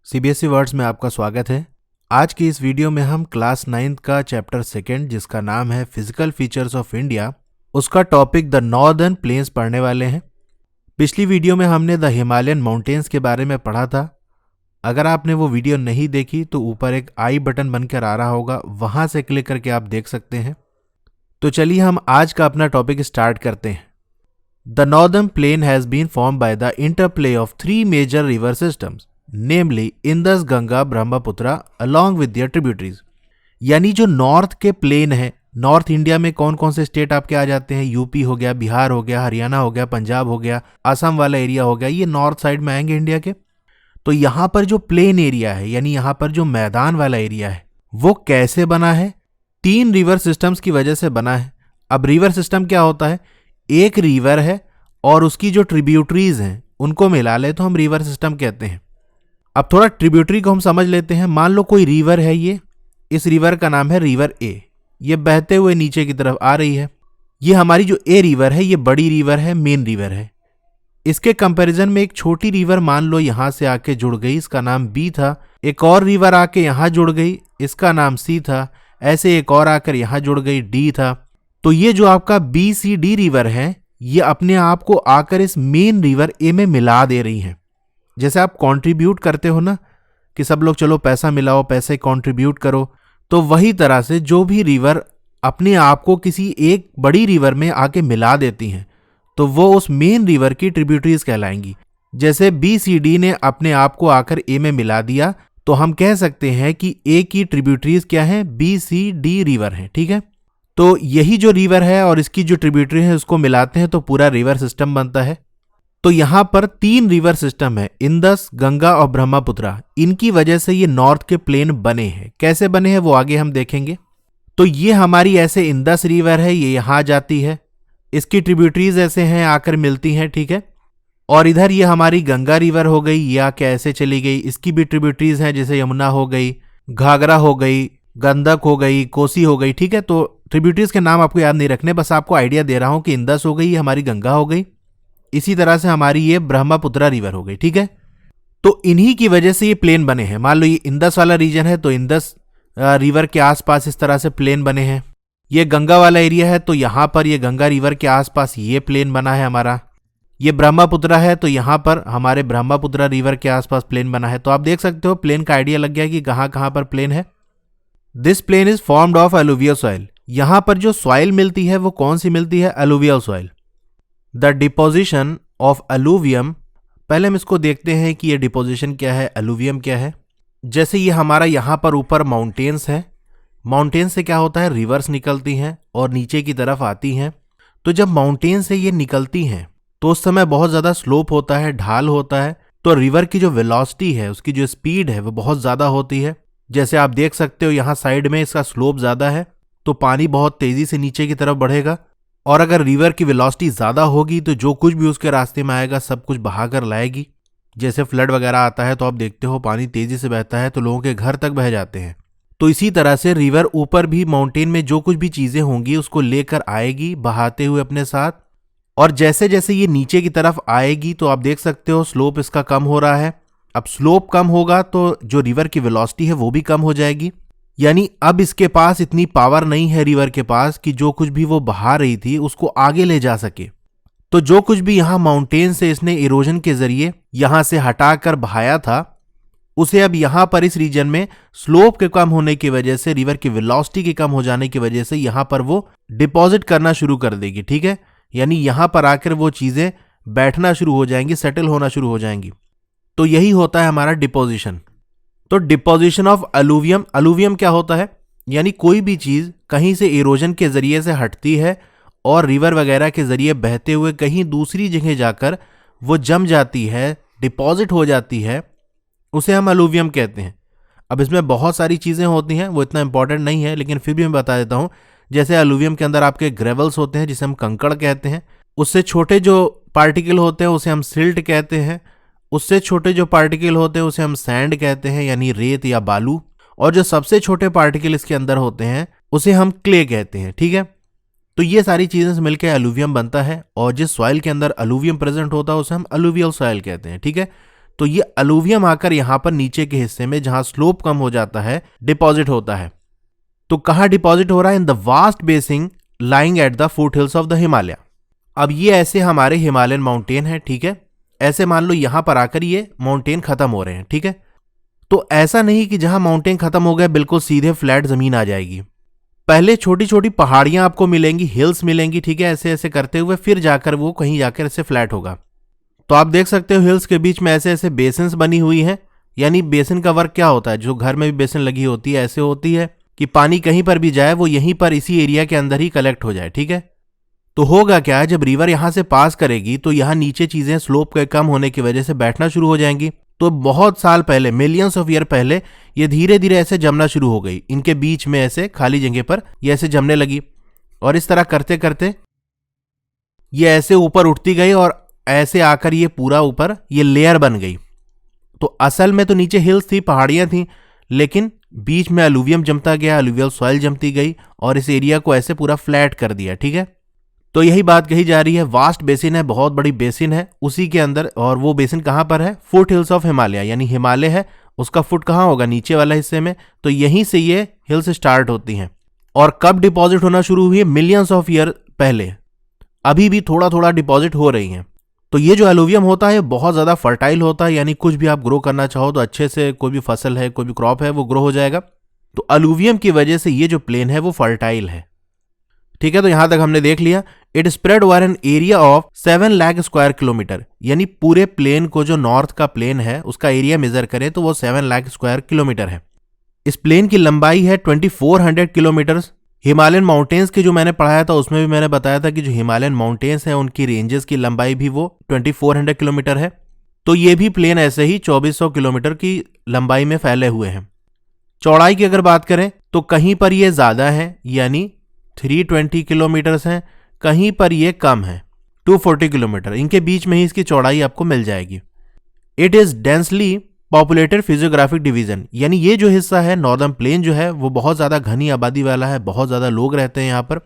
CBSE words में आपका स्वागत है। आज की इस वीडियो में हम क्लास 9th का चैप्टर 2 जिसका नाम है फिजिकल फीचर्स ऑफ इंडिया, उसका टॉपिक द नॉर्दर्न प्लेन्स पढ़ने वाले हैं। पिछली वीडियो में हमने द हिमालयन माउंटेन्स के बारे में पढ़ा था। अगर आपने वो वीडियो नहीं देखी तो ऊपर एक आई बटन बनकर आ रहा होगा, वहां से क्लिक करके आप देख सकते हैं। तो चलिए हम आज का अपना टॉपिक स्टार्ट करते हैं। The northern plain has been form by the interplay of 3 major river systems, namely Indus, Ganga, Brahmaputra along with their tributaries. यानी जो नॉर्थ के प्लेन है, नॉर्थ इंडिया में कौन कौन से स्टेट आपके आ जाते हैं? यूपी हो गया, बिहार हो गया, हरियाणा हो गया, पंजाब हो गया, असम वाला एरिया हो गया, ये नॉर्थ साइड में आएंगे इंडिया के। तो यहाँ पर जो प्लेन एरिया है, यानी यहाँ पर जो मैदान वाला एरिया है, वो कैसे बना है? 3 रिवर सिस्टम्स की वजह से बना है। अब रिवर सिस्टम क्या होता है? एक रिवर है और उसकी जो ट्रिब्यूटरीज हैं उनको मिला ले तो हम रिवर सिस्टम कहते हैं। अब थोड़ा ट्रिब्यूटरी को हम समझ लेते हैं। मान लो कोई रिवर है, ये इस रिवर का नाम है रिवर ए। ये बहते हुए नीचे की तरफ आ रही है। ये हमारी जो ए रिवर है, ये बड़ी रिवर है, मेन रिवर है। इसके कंपैरिजन में एक छोटी रिवर मान लो यहां से आके जुड़ गई, इसका नाम बी था। एक और रिवर आके यहां जुड़ गई, इसका नाम सी था। ऐसे एक और आकर यहां जुड़ गई, डी था। तो ये जो आपका बी सी डी रिवर है, ये अपने आप को आकर इस मेन रिवर ए में मिला दे रही हैं। जैसे आप कंट्रीब्यूट करते हो ना, कि सब लोग चलो पैसा मिलाओ, पैसे कंट्रीब्यूट करो, तो वही तरह से जो भी रिवर अपने आप को किसी एक बड़ी रिवर में आके मिला देती हैं, तो वो उस मेन रिवर की ट्रिब्यूटरीज कहलाएंगी। जैसे बी सी डी ने अपने आप को आकर ए में मिला दिया, तो हम कह सकते हैं कि ए की ट्रिब्यूटरीज क्या है? बी सी डी रिवर है। ठीक है, तो यही जो रिवर है और इसकी जो ट्रिब्यूटरी है उसको मिलाते हैं तो पूरा रिवर सिस्टम बनता है। तो यहां पर 3 रिवर सिस्टम है, इंदस, गंगा और ब्रह्मपुत्रा। इनकी वजह से ये नॉर्थ के प्लेन बने हैं। कैसे बने हैं वो आगे हम देखेंगे। तो ये हमारी ऐसे इंदस रिवर है, ये यहां जाती है, इसकी ट्रिब्यूटरीज ऐसे हैं, आकर मिलती हैं। ठीक है, और इधर ये हमारी गंगा रिवर हो गई, ये आके ऐसे चली गई, इसकी भी ट्रिब्यूटरीज हैं, जैसे यमुना हो गई, घाघरा हो गई, गंडक हो गई, कोसी हो गई। ठीक है, तो ट्रिब्यूटरीज के नाम आपको याद नहीं रखने, बस आपको आइडिया दे रहा हूं कि इंदस हो गई, ये हमारी गंगा हो गई, इसी तरह से हमारी ये ब्रह्मपुत्रा रिवर हो गई। ठीक है, तो इन्हीं की वजह से ये प्लेन बने हैं। मान लो ये इंदस वाला रीजन है, तो इंदस रिवर के आसपास इस तरह से प्लेन बने हैं। ये गंगा वाला एरिया है, तो यहां पर ये गंगा रिवर के आसपास ये प्लेन बना है हमारा। ये ब्रह्मपुत्रा है, तो यहां पर हमारे ब्रह्मपुत्रा रिवर के आसपास प्लेन बना है। तो आप देख सकते हो प्लेन का आइडिया लग गया कि कहां कहां पर प्लेन है। This plain is formed of alluvial soil. यहां पर जो सॉइल मिलती है वो कौन सी मिलती है? Alluvial soil. The deposition of alluvium, पहले हम इसको देखते हैं कि ये डिपोजिशन क्या है, अलुवियम क्या है। जैसे ये हमारा यहां पर ऊपर माउंटेन्स है, माउंटेन से क्या होता है? रिवर्स निकलती हैं और नीचे की तरफ आती हैं। तो जब माउंटेन से ये निकलती हैं तो उस समय बहुत ज्यादा स्लोप होता है, ढाल होता है, तो रिवर की जो वेलोसिटी है, उसकी जो स्पीड है वो बहुत ज्यादा होती है। जैसे आप देख सकते हो यहाँ साइड में इसका स्लोप ज्यादा है, तो पानी बहुत तेजी से नीचे की तरफ बढ़ेगा। और अगर रिवर की वेलोसिटी ज्यादा होगी तो जो कुछ भी उसके रास्ते में आएगा सब कुछ बहाकर लाएगी। जैसे फ्लड वगैरह आता है तो आप देखते हो पानी तेजी से बहता है तो लोगों के घर तक बह जाते हैं। तो इसी तरह से रिवर ऊपर भी माउंटेन में जो कुछ भी चीजें होंगी उसको लेकर आएगी बहाते हुए अपने साथ। और जैसे जैसे ये नीचे की तरफ आएगी तो आप देख सकते हो स्लोप इसका कम हो रहा है। अब स्लोप कम होगा तो जो रिवर की वेलोसिटी है वो भी कम हो जाएगी। यानी अब इसके पास इतनी पावर नहीं है रिवर के पास कि जो कुछ भी वो बहा रही थी उसको आगे ले जा सके। तो जो कुछ भी यहां माउंटेन से इसने इरोजन के जरिए यहां से हटाकर बहाया था, उसे अब यहां पर इस रीजन में स्लोप के कम होने की वजह से, रिवर की वेलोसिटी के कम हो जाने की वजह से यहां पर वो डिपॉजिट करना शुरू कर देगी। ठीक है, यानी यहां पर आकर वो चीजें बैठना शुरू हो जाएंगी, सेटल होना शुरू हो जाएंगी। तो यही होता है हमारा डिपोजिशन। तो डिपोजिशन ऑफ अलुवियम, अलुवियम क्या होता है? यानी कोई भी चीज कहीं से इरोजन के जरिए से हटती है और रिवर वगैरह के जरिए बहते हुए कहीं दूसरी जगह जाकर वो जम जाती है, डिपॉजिट हो जाती है, उसे हम अलुवियम कहते हैं। अब इसमें बहुत सारी चीजें होती हैं, वो इतना इंपॉर्टेंट नहीं है, लेकिन फिर भी मैं बता देता हूं। जैसे अलुवियम के अंदर आपके ग्रेवल्स होते हैं जिसे हम कंकड़ कहते हैं, उससे छोटे जो पार्टिकल होते हैं उसे हम सिल्ट कहते हैं, उससे छोटे जो पार्टिकल होते हैं उसे हम सैंड कहते हैं यानी रेत या बालू, और जो सबसे छोटे पार्टिकल इसके अंदर होते हैं उसे हम क्ले कहते हैं। ठीक है, तो ये सारी चीजें से मिलकर अलुवियम बनता है और जिस सॉइल के अंदर अलुवियम प्रेजेंट होता है उसे हम अलुवियल सॉइल कहते हैं। ठीक है, तो ये अलूवियम आकर यहां पर नीचे के हिस्से में जहां स्लोप कम हो जाता है डिपॉजिट होता है। तो कहां डिपॉजिट हो रहा है? In the vast basin lying at the foot hills of the Himalaya. अब ये ऐसे हमारे हिमालयन माउंटेन है, ठीक है। ऐसे मान लो यहां पर आकर ये माउंटेन खत्म हो रहे हैं, ठीक है। तो ऐसा नहीं कि जहां माउंटेन खत्म हो गए बिल्कुल सीधे फ्लैट जमीन आ जाएगी। पहले छोटी छोटी पहाड़ियां आपको मिलेंगी, हिल्स मिलेंगी, ठीक है, ऐसे ऐसे करते हुए फिर जाकर वो कहीं जाकर ऐसे फ्लैट होगा। तो आप देख सकते हो हिल्स के बीच में ऐसे ऐसे बेसिन्स बनी हुई हैं। यानी बेसिन का वर्क क्या होता है, जो घर में भी बेसिन लगी होती है ऐसे होती है कि पानी कहीं पर भी जाए वो यहीं पर इसी एरिया के अंदर ही कलेक्ट हो जाए, ठीक है। तो होगा क्या, जब रिवर यहां से पास करेगी तो यहां नीचे चीजें स्लोप के कम होने की वजह से बैठना शुरू हो जाएंगी। तो बहुत साल पहले, मिलियंस ऑफ ईयर पहले, ये धीरे धीरे ऐसे जमना शुरू हो गई। इनके बीच में ऐसे खाली जगह पर ये ऐसे जमने लगी और इस तरह करते करते ये ऐसे ऊपर उठती गई और ऐसे आकर ये पूरा ऊपर ये लेयर बन गई। तो असल में तो नीचे हिल्स थी, पहाड़ियां थी, लेकिन बीच में अलूवियम जमता गया, अलूवियल सॉइल जमती गई और इस एरिया को ऐसे पूरा फ्लैट कर दिया, ठीक है। तो यही बात कही जा रही है, वास्ट बेसिन है, बहुत बड़ी बेसिन है उसी के अंदर। और वो बेसिन कहां पर है? फुट हिल्स ऑफ हिमालय, यानी हिमालय है उसका फुट कहां होगा? नीचे वाला हिस्से में। तो यहीं से ये हिल्स स्टार्ट होती हैं। और कब डिपॉजिट होना शुरू हुई है? मिलियंस ऑफ ईयर पहले। अभी भी थोड़ा थोड़ा डिपॉजिट हो रही हैं। तो ये जो अलूवियम होता है बहुत ज्यादा फर्टाइल होता है, यानी कुछ भी आप ग्रो करना चाहो तो अच्छे से, कोई भी फसल है, कोई भी क्रॉप है, वो ग्रो हो जाएगा। तो अलूवियम की वजह से ये जो प्लेन है वो फर्टाइल है, ठीक है। तो यहां तक हमने देख लिया। It spread over an area of 7 lakh square kilometre, यानी पूरे प्लेन को, जो नॉर्थ का प्लेन है उसका एरिया मेजर करें तो वो 7 लाख स्क्वायर किलोमीटर है। इस प्लेन की लंबाई है 2400 किलोमीटर। हिमालयन माउंटेन्स की जो मैंने पढ़ाया था उसमें भी मैंने बताया था कि जो हिमालयन माउंटेन्स हैं उनकी रेंजेस की लंबाई भी वो 2400 किलोमीटर है। तो ये भी प्लेन ऐसे ही 2400 किलोमीटर की लंबाई में फैले हुए हैं। चौड़ाई की अगर बात करें तो कहीं पर ये ज्यादा है, यानी 320 किलोमीटर हैं, कहीं पर ये कम है 240 किलोमीटर। इनके बीच में ही इसकी चौड़ाई आपको मिल जाएगी। It is densely populated physiographic division, यानी ये जो हिस्सा है नॉर्दर्न प्लेन जो है वो बहुत ज्यादा घनी आबादी वाला है, बहुत ज्यादा लोग रहते हैं यहाँ पर।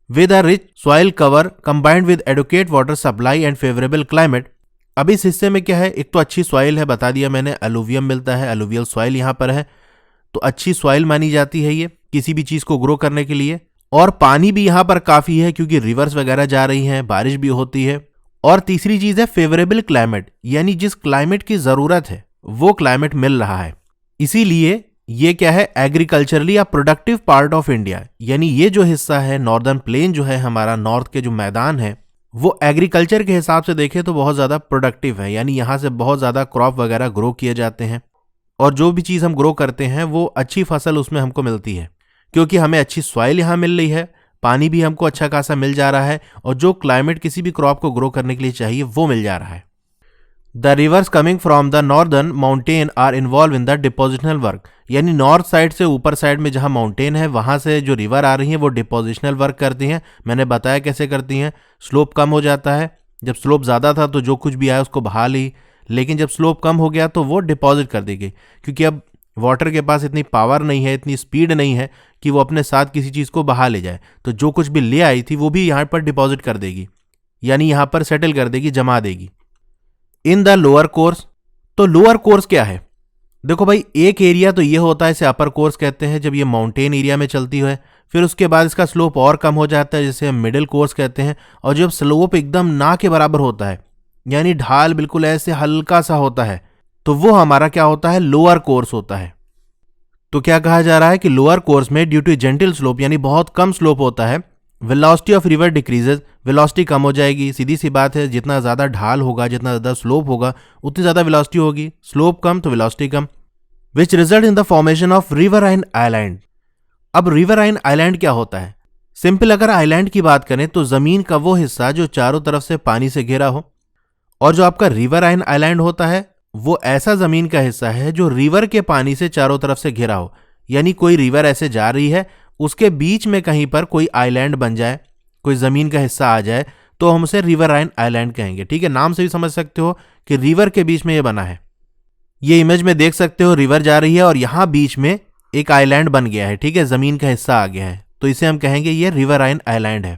With a rich soil cover combined with adequate water supply and favourable climate. अब इस हिस्से में क्या है, एक तो अच्छी सॉइल है, बता दिया मैंने, अलूवियम मिलता है, अलूवियल सॉइल यहाँ पर है, तो अच्छी सॉइल मानी जाती है ये किसी भी चीज को ग्रो करने के लिए। और पानी भी यहां पर काफी है क्योंकि रिवर्स वगैरह जा रही हैं, बारिश भी होती है। और तीसरी चीज है फेवरेबल क्लाइमेट, यानी जिस क्लाइमेट की जरूरत है वो क्लाइमेट मिल रहा है। इसीलिए ये क्या है, agriculturally a productive part of India, यानी ये जो हिस्सा है नॉर्दर्न प्लेन जो है हमारा, नॉर्थ के जो मैदान है वो एग्रीकल्चर के हिसाब से देखें तो बहुत ज्यादा प्रोडक्टिव है, यानी यहां से बहुत ज्यादा क्रॉप वगैरह ग्रो किए जाते हैं। और जो भी चीज हम ग्रो करते हैं वो अच्छी फसल उसमें हमको मिलती है क्योंकि हमें अच्छी सॉइल यहां मिल रही है, पानी भी हमको अच्छा खासा मिल जा रहा है और जो क्लाइमेट किसी भी क्रॉप को ग्रो करने के लिए चाहिए वो मिल जा रहा है। The rivers coming from the northern mountain are involve in the depositional work, यानी नॉर्थ साइड से ऊपर साइड में जहां माउंटेन है वहां से जो रिवर आ रही है वो डिपोजिशनल वर्क करती हैं। मैंने बताया कैसे करती हैं। स्लोप कम हो जाता है, जब स्लोप ज्यादा था तो जो कुछ भी आया उसको बहा ली, लेकिन जब स्लोप कम हो गया तो वो डिपॉजिट कर दी गई, क्योंकि अब वाटर के पास इतनी पावर नहीं है, इतनी स्पीड नहीं है कि वो अपने साथ किसी चीज को बहा ले जाए। तो जो कुछ भी ले आई थी वो भी यहाँ पर डिपॉजिट कर देगी, यानी यहाँ पर सेटल कर देगी, जमा देगी। इन द लोअर कोर्स, तो लोअर कोर्स क्या है? देखो भाई, एक एरिया तो ये होता है, इसे अपर कोर्स कहते हैं जब ये माउंटेन एरिया में चलती है। फिर उसके बाद इसका स्लोप और कम हो जाता है जिसे हम मिडिल कोर्स कहते हैं। और जब स्लोप एकदम ना के बराबर होता है, यानी ढाल बिल्कुल ऐसे हल्का सा होता है, तो वो हमारा क्या होता है, लोअर कोर्स होता है। तो क्या कहा जा रहा है कि लोअर कोर्स में ड्यू टू जेंटल स्लोप, यानी बहुत कम स्लोप होता है, velocity of river decreases, velocity कम हो जाएगी। सीधी सी बात है, जितना ज्यादा ढाल होगा, जितना ज्यादा स्लोप होगा उतनी ज्यादा वेलोसिटी होगी, स्लोप कम तो velocity come, which result in the formation of riverine island. अब रिवराइन आइलैंड क्या होता है? सिंपल अगर आइलैंड की बात करें तो जमीन का वो हिस्सा जो चारों तरफ से पानी से घिरा हो, और जो आपका रिवराइन आइलैंड होता है वो ऐसा जमीन का हिस्सा है जो रिवर के पानी से चारों तरफ से घिरा हो। यानी कोई रिवर ऐसे जा रही है, उसके बीच में कहीं पर कोई आइलैंड बन जाए, कोई जमीन का हिस्सा आ जाए, तो हम उसे रिवराइन आइलैंड कहेंगे। ठीक है, नाम से भी समझ सकते हो कि रिवर के बीच में ये बना है। ये इमेज में देख सकते हो, रिवर जा रही है और यहां बीच में एक आइलैंड बन गया है, ठीक है, जमीन का हिस्सा आ गया है, तो इसे हम कहेंगे ये रिवराइन आइलैंड है।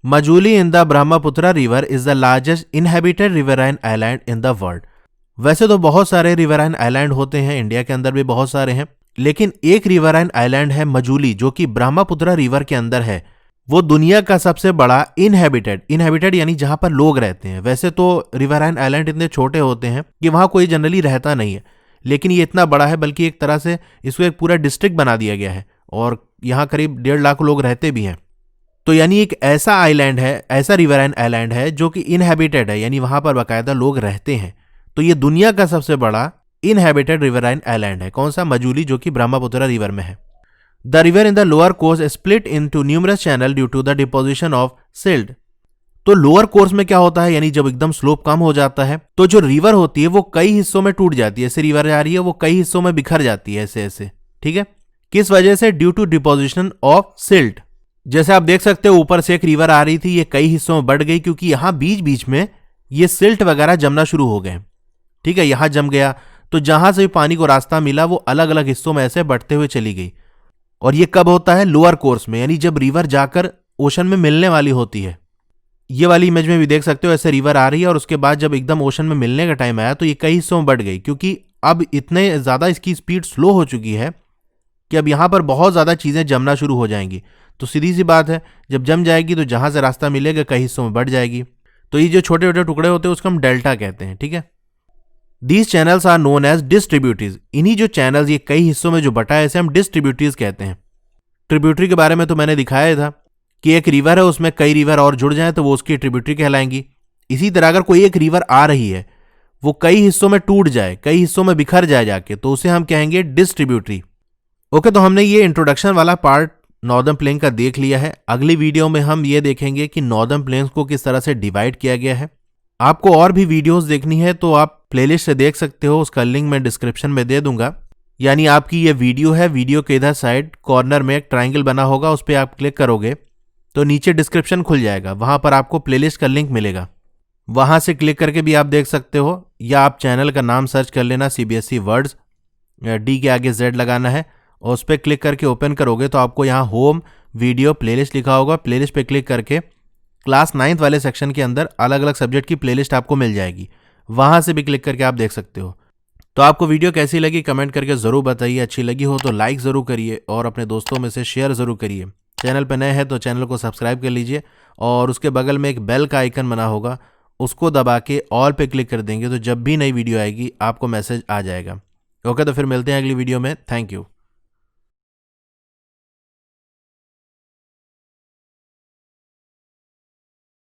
Majuli in the Brahmaputra river is the largest inhabited riverine island in the world. वैसे तो बहुत सारे रिवराइन आइलैंड होते हैं, इंडिया के अंदर भी बहुत सारे हैं, लेकिन एक रिवराइन आइलैंड है मजूली जो कि ब्रह्मपुत्र रिवर के अंदर है। वो दुनिया का सबसे बड़ा इनहेबिटेड यानी जहां पर लोग रहते हैं। वैसे तो रिवराइन आइलैंड इतने छोटे होते हैं कि वहां कोई जनरली रहता नहीं है, लेकिन ये इतना बड़ा है, बल्कि एक तरह से इसको एक पूरा डिस्ट्रिक्ट बना दिया गया है और यहाँ करीब 1.5 लाख लोग रहते भी हैं। तो यानी एक ऐसा आइलैंड है, ऐसा रिवराइन आइलैंड है जो कि इनहेबिटेड है, यानी वहां पर बाकायदा लोग रहते हैं। तो ये दुनिया का सबसे बड़ा इनहेबिटेड रिवराइन आइलैंड है। कौन सा? मजूली, जो कि ब्रह्मपुत्र रिवर में है। The river in the lower course split into numerous channel due to the deposition of silt. तो लोअर कोर्स में क्या होता है, यानी जब एकदम स्लोप कम हो जाता है तो जो रिवर होती है वो कई हिस्सों में टूट जाती है। ऐसे रिवर जा रही है वो कई हिस्सों में बिखर जाती है, ऐसे ऐसे। ठीक है, किस वजह से? Due to deposition of silt. जैसे आप देख सकते हो ऊपर से एक रिवर आ रही थी, ये कई हिस्सों में बढ़ गई क्योंकि यहां बीच बीच में ये सिल्ट वगैरह जमना शुरू हो गए। ठीक है, यहां जम गया तो जहां से भी पानी को रास्ता मिला वो अलग अलग हिस्सों में ऐसे बढ़ते हुए चली गई। और ये कब होता है? लोअर कोर्स में, यानी जब रिवर जाकर ओशन में मिलने वाली होती है। ये वाली इमेज में भी देख सकते हो ऐसे रिवर आ रही है और उसके बाद जब एकदम ओशन में मिलने का टाइम आया तो ये कई हिस्सों में बढ़ गई, क्योंकि अब इतने ज्यादा इसकी स्पीड स्लो हो चुकी है कि अब यहां पर बहुत ज्यादा चीजें जमना शुरू हो जाएंगी। तो सीधी सी बात है, जब जम जाएगी तो जहां से रास्ता मिलेगा कई हिस्सों में बढ़ जाएगी। तो ये जो छोटे छोटे टुकड़े होते हैं उसको हम डेल्टा कहते हैं। ठीक है, these channels are known as distributaries. इन्हीं जो चैनल्स ये कई हिस्सों में जो बटा है इसे हम डिस्ट्रीब्यूटरीज कहते हैं। ट्रिब्यूटरी के बारे में तो मैंने दिखाया था कि एक रिवर है उसमें कई रिवर और जुड़ जाए तो वो उसकी ट्रिब्यूटरी कहलाएंगी। इसी तरह अगर कोई एक रिवर आ रही है वो कई हिस्सों में टूट जाए, कई हिस्सों में बिखर जाए जाके, तो उसे हम कहेंगे डिस्ट्रीब्यूटरी। ओके, तो हमने ये इंट्रोडक्शन वाला पार्ट नॉर्दर्न प्लेन का देख लिया है। अगली वीडियो में हम ये देखेंगे कि नॉर्दर्न प्लेन्स को किस तरह से डिवाइड किया गया है। आपको और भी वीडियोस देखनी है तो आप प्लेलिस्ट से देख सकते हो, उसका लिंक मैं डिस्क्रिप्शन में दे दूंगा। यानी आपकी ये वीडियो है, वीडियो के इधर साइड कॉर्नर में एक ट्राइंगल बना होगा, उस पर आप क्लिक करोगे तो नीचे डिस्क्रिप्शन खुल जाएगा, वहां पर आपको प्लेलिस्ट का लिंक मिलेगा। वहां से क्लिक करके भी आप देख सकते हो, या आप चैनल का नाम सर्च कर लेना CBSE वर्ड्स, डी के आगे Z लगाना है और उस पर क्लिक करके ओपन करोगे तो आपको यहाँ होम वीडियो प्लेलिस्ट लिखा होगा। प्लेलिस्ट पे क्लिक करके क्लास 9th वाले सेक्शन के अंदर अलग अलग सब्जेक्ट की प्लेलिस्ट आपको मिल जाएगी, वहां से भी क्लिक करके आप देख सकते हो। तो आपको वीडियो कैसी लगी कमेंट करके ज़रूर बताइए। अच्छी लगी हो तो लाइक ज़रूर करिए और अपने दोस्तों में से शेयर ज़रूर करिए। चैनल पर नए हैं तो चैनल को सब्सक्राइब कर लीजिए और उसके बगल में एक बेल का आइकन बना होगा, उसको दबा के ऑल पे क्लिक कर देंगे तो जब भी नई वीडियो आएगी आपको मैसेज आ जाएगा। ओके, तो फिर मिलते हैं अगली वीडियो में। Thank you.